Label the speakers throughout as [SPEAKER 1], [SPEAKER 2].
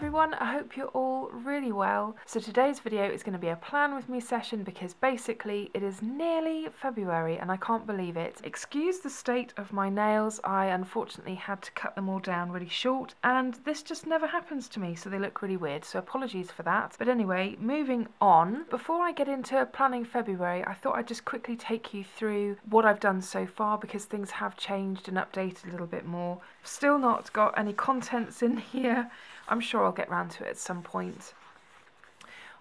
[SPEAKER 1] everyone, I hope you're all really well. So today's video is going to be a plan with me session because basically it is nearly February and I can't believe it. Excuse the state of my nails, I unfortunately had to cut them all down really short and this just never happens to me, so they look really weird, so apologies for that. But anyway, moving on, before I get into planning February, I thought I'd just quickly take you through what I've done so far because things have changed and updated a little bit more. Still not got any contents in here. I'm sure I'll get round to it at some point.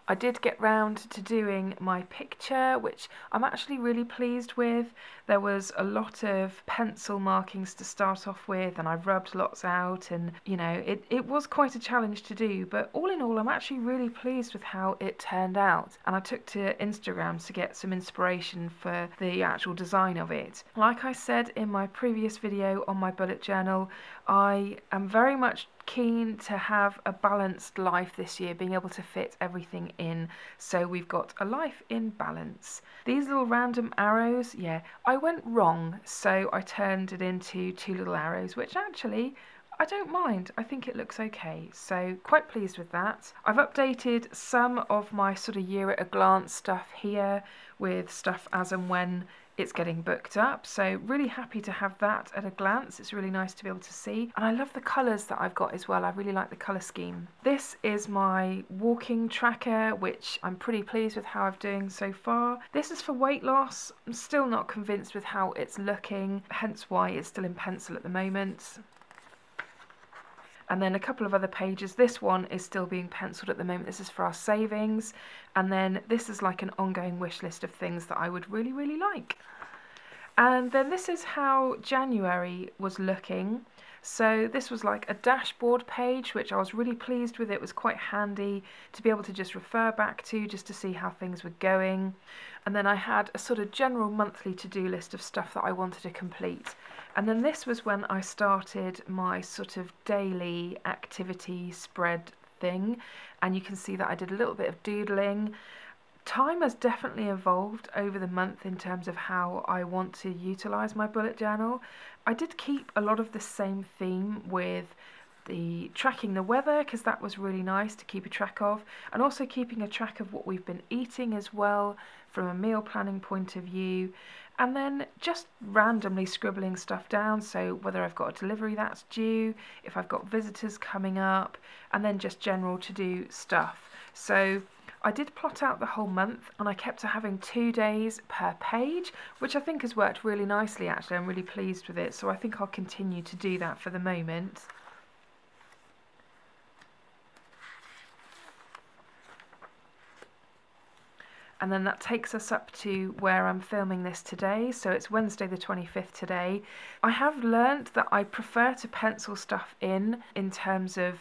[SPEAKER 1] I did get round to doing my picture, which I'm actually really pleased with. There was a lot of pencil markings to start off with and I rubbed lots out, and you know, it was quite a challenge to do, but all in all I'm actually really pleased with how it turned out, and I took to Instagram to get some inspiration for the actual design of it. Like I said in my previous video on my bullet journal, I am very much keen to have a balanced life this year, being able to fit everything in, so we've got a life in balance. These little random arrows, yeah, I went wrong, so I turned it into two little arrows, which actually I don't mind. I think it looks okay, so quite pleased with that. I've updated some of my sort of year at a glance stuff here with stuff as and when it's getting booked up, so really happy to have that at a glance. It's really nice to be able to see, and I love the colours that I've got as well. I really like the colour scheme. This is my walking tracker, which I'm pretty pleased with how I'm doing so far. This is for weight loss. I'm still not convinced with how it's looking, hence why it's still in pencil at the moment. And then a couple of other pages. This one is still being penciled at the moment. This is for our savings. And then this is like an ongoing wish list of things that I would really like. And then this is how January was looking. So this was like a dashboard page, which I was really pleased with. It was quite handy to be able to just refer back to, just to see how things were going. And then I had a sort of general monthly to-do list of stuff that I wanted to complete. And then this was when I started my sort of daily activity spread thing. And you can see that I did a little bit of doodling. Time has definitely evolved over the month in terms of how I want to utilise my bullet journal. I did keep a lot of the same theme with the tracking the weather, because that was really nice to keep a track of, and also keeping a track of what we've been eating as well from a meal planning point of view, and then just randomly scribbling stuff down, so whether I've got a delivery that's due, if I've got visitors coming up, and then just general to-do stuff. So I did plot out the whole month and I kept having 2 days per page, which I think has worked really nicely actually. I'm really pleased with it, so I think I'll continue to do that for the moment. And then that takes us up to where I'm filming this today, so it's Wednesday the 25th today. I have learnt that I prefer to pencil stuff in terms of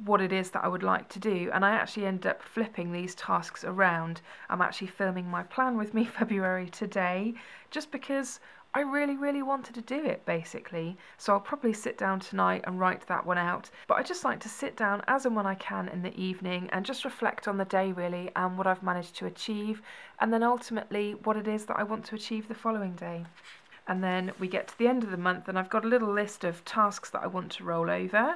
[SPEAKER 1] what it is that I would like to do, and I actually end up flipping these tasks around. I'm actually filming my plan with me February today just because I really wanted to do it basically, so I'll probably sit down tonight and write that one out, but I just like to sit down as and when I can in the evening and just reflect on the day really and what I've managed to achieve, and then ultimately what it is that I want to achieve the following day. And then we get to the end of the month and I've got a little list of tasks that I want to roll over.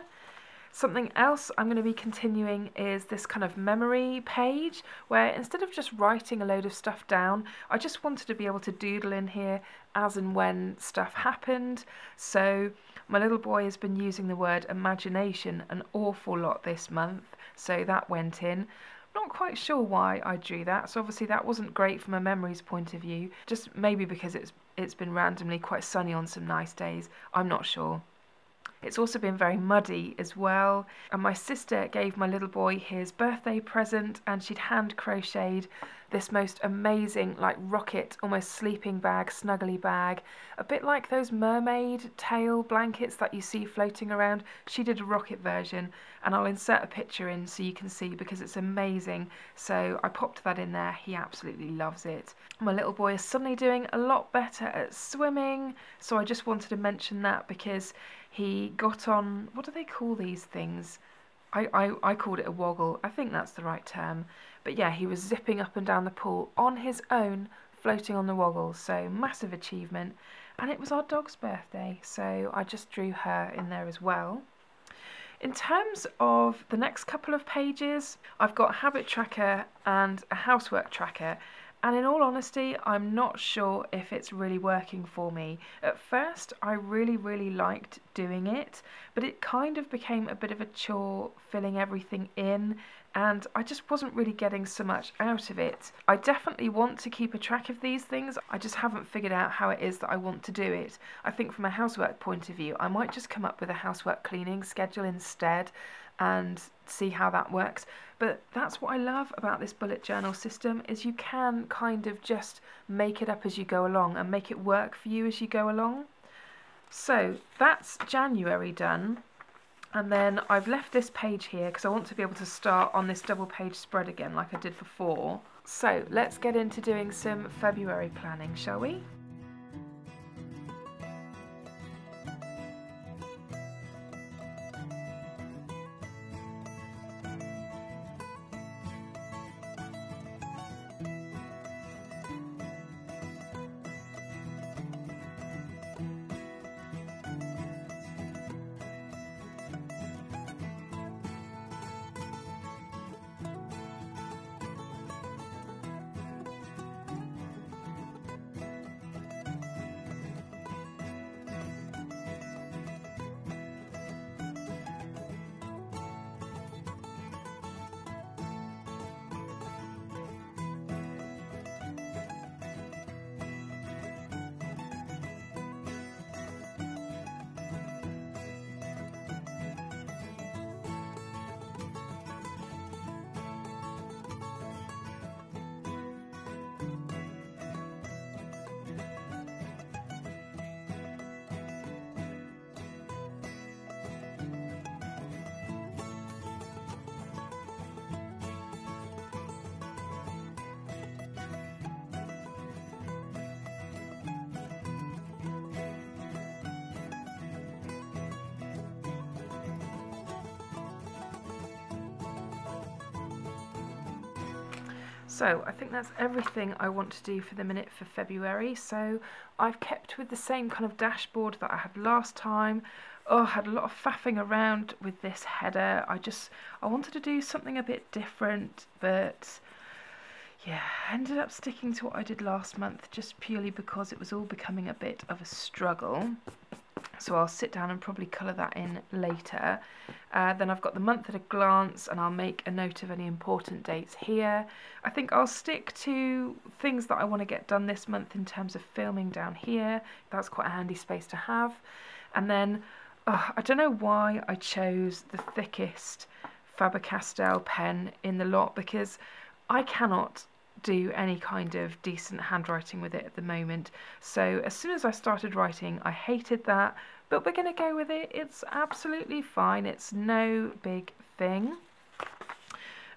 [SPEAKER 1] Something else I'm going to be continuing is this kind of memory page, where instead of just writing a load of stuff down, I just wanted to be able to doodle in here as and when stuff happened. So my little boy has been using the word imagination an awful lot this month, so that went in. Not quite sure why I drew that, so obviously that wasn't great from a memories point of view, just maybe because it's been randomly quite sunny on some nice days, I'm not sure. It's also been very muddy as well, and my sister gave my little boy his birthday present and she'd hand crocheted this most amazing like rocket, almost sleeping bag, snuggly bag, a bit like those mermaid tail blankets that you see floating around. She did a rocket version and I'll insert a picture in so you can see because it's amazing. So I popped that in there. He absolutely loves it. My little boy is suddenly doing a lot better at swimming, so I just wanted to mention that because he got on, what do they call these things? I called it a woggle. I think that's the right term. But yeah, he was zipping up and down the pool on his own, floating on the woggle. So massive achievement. And it was our dog's birthday, so I just drew her in there as well. In terms of the next couple of pages, I've got a habit tracker and a housework tracker. And in all honesty, I'm not sure if it's really working for me. At first, I really liked doing it, but it kind of became a bit of a chore filling everything in, and I just wasn't really getting so much out of it. I definitely want to keep a track of these things, I just haven't figured out how it is that I want to do it. I think from a housework point of view, I might just come up with a housework cleaning schedule instead and see how that works. But that's what I love about this bullet journal system, is you can kind of just make it up as you go along and make it work for you as you go along. So that's January done, and then I've left this page here because I want to be able to start on this double page spread again like I did before. So let's get into doing some February planning, shall we? So I think that's everything I want to do for the minute for February. So I've kept with the same kind of dashboard that I had last time. Oh, I had a lot of faffing around with this header. I wanted to do something a bit different, but yeah, I ended up sticking to what I did last month just purely because it was all becoming a bit of a struggle. So I'll sit down and probably colour that in later. Then I've got the month at a glance, and I'll make a note of any important dates here. I think I'll stick to things that I want to get done this month in terms of filming down here. That's quite a handy space to have. And then, I don't know why I chose the thickest Faber-Castell pen in the lot, because I cannot do any kind of decent handwriting with it at the moment. So as soon as I started writing, I hated that, but we're going to go with it. It's absolutely fine. It's no big thing.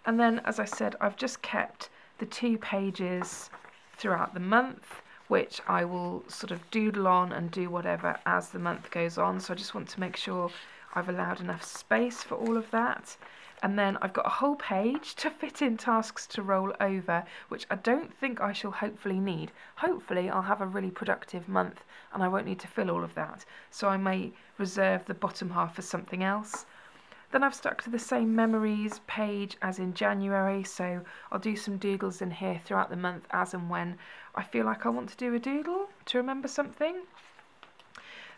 [SPEAKER 1] And then, as I said, I've just kept the 2 pages throughout the month, which I will sort of doodle on and do whatever as the month goes on. So I just want to make sure I've allowed enough space for all of that. And then I've got a whole page to fit in tasks to roll over, which I don't think I shall hopefully need. Hopefully I'll have a really productive month and I won't need to fill all of that. So I may reserve the bottom half for something else. Then I've stuck to the same memories page as in January, so I'll do some doodles in here throughout the month as and when I feel like I want to do a doodle to remember something.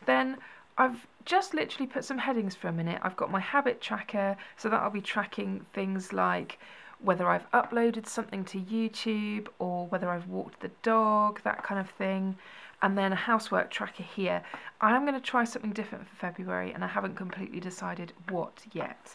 [SPEAKER 1] Then I've just literally put some headings for a minute. I've got my habit tracker, so that'll be tracking things like whether I've uploaded something to YouTube or whether I've walked the dog, that kind of thing. And then a housework tracker here. I am going to try something different for February, and I haven't completely decided what yet.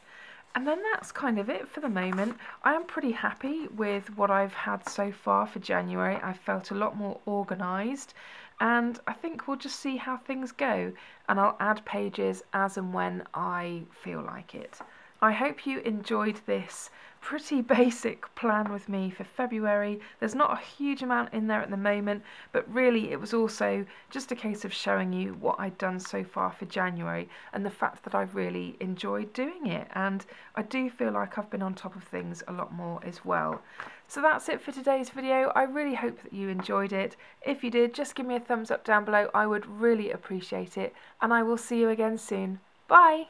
[SPEAKER 1] And then that's kind of it for the moment. I am pretty happy with what I've had so far for January. I felt a lot more organised, and I think we'll just see how things go, and I'll add pages as and when I feel like it. I hope you enjoyed this pretty basic plan with me for February. There's not a huge amount in there at the moment, but really it was also just a case of showing you what I'd done so far for January and the fact that I've really enjoyed doing it, and I do feel like I've been on top of things a lot more as well. So that's it for today's video. I really hope that you enjoyed it. If you did, just give me a thumbs up down below. I would really appreciate it, and I will see you again soon. Bye!